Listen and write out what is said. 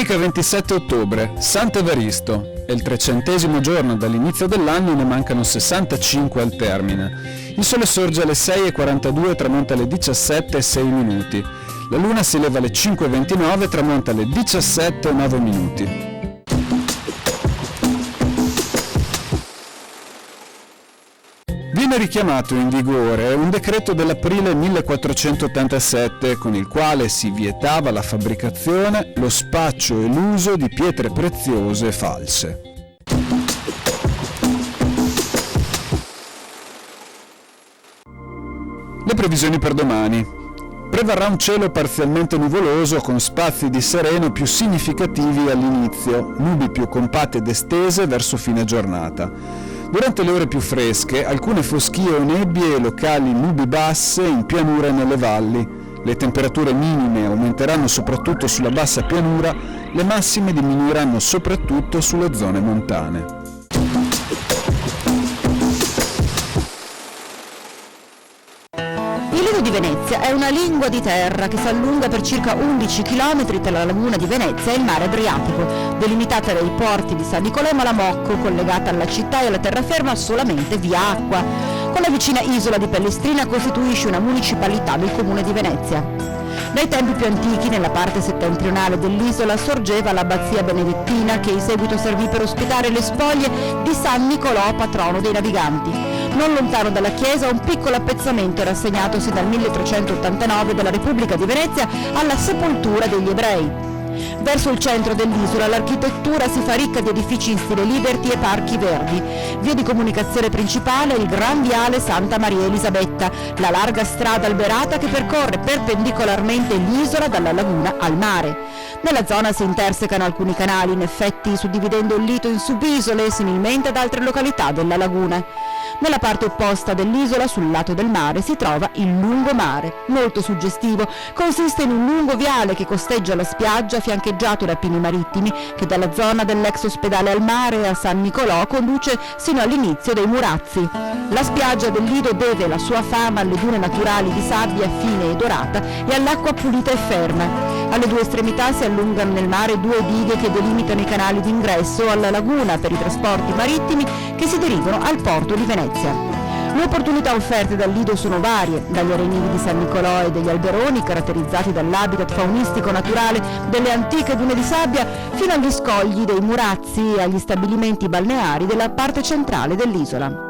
Domenica 27 ottobre, Sant'Evaristo. È il 300° giorno dall'inizio dell'anno e ne mancano 65 al termine. Il sole sorge alle 6:42 e tramonta alle 17:06. La luna si eleva alle 5:29 e tramonta alle 17:09. Viene richiamato in vigore un decreto dell'aprile 1487 con il quale si vietava la fabbricazione, lo spaccio e l'uso di pietre preziose false. Le previsioni per domani. Prevarrà un cielo parzialmente nuvoloso con spazi di sereno più significativi all'inizio, nubi più compatte ed estese verso fine giornata. Durante le ore più fresche, alcune foschie o nebbie e locali nubi basse in pianura e nelle valli. Le temperature minime aumenteranno soprattutto sulla bassa pianura, le massime diminuiranno soprattutto sulle zone montane. Il Lido di Venezia è una lingua di terra che si allunga per circa 11 km tra la laguna di Venezia e il mare Adriatico, delimitata dai porti di San Nicolò e Malamocco, collegata alla città e alla terraferma solamente via acqua. Con la vicina isola di Pellestrina costituisce una municipalità del comune di Venezia. Dai tempi più antichi, nella parte settentrionale dell'isola, sorgeva l'abbazia benedettina che in seguito servì per ospitare le spoglie di San Nicolò, patrono dei naviganti. Non lontano dalla chiesa un piccolo appezzamento rassegnatosi dal 1389 dalla Repubblica di Venezia alla sepoltura degli ebrei. Verso il centro dell'isola l'architettura si fa ricca di edifici in stile Liberty e parchi verdi. Via di comunicazione principale è il Gran Viale Santa Maria Elisabetta, la larga strada alberata che percorre perpendicolarmente l'isola dalla laguna al mare. Nella zona si intersecano alcuni canali, in effetti suddividendo il Lido in subisole, similmente ad altre località della laguna. Nella parte opposta dell'isola, sul lato del mare, si trova il lungomare, molto suggestivo. Consiste in un lungo viale che costeggia la spiaggia, fiancheggiato da pini marittimi, che dalla zona dell'ex ospedale al mare a San Nicolò conduce sino all'inizio dei Murazzi. La spiaggia del Lido deve la sua fama alle dune naturali di sabbia fine e dorata e all'acqua pulita e ferma. Alle due estremità si allungano nel mare due dighe che delimitano i canali d'ingresso alla laguna per i trasporti marittimi che si derivano al porto di Venezia. Le opportunità offerte dal Lido sono varie, dagli arenili di San Nicolò e degli alberoni caratterizzati dall'habitat faunistico naturale delle antiche dune di sabbia fino agli scogli dei Murazzi e agli stabilimenti balneari della parte centrale dell'isola.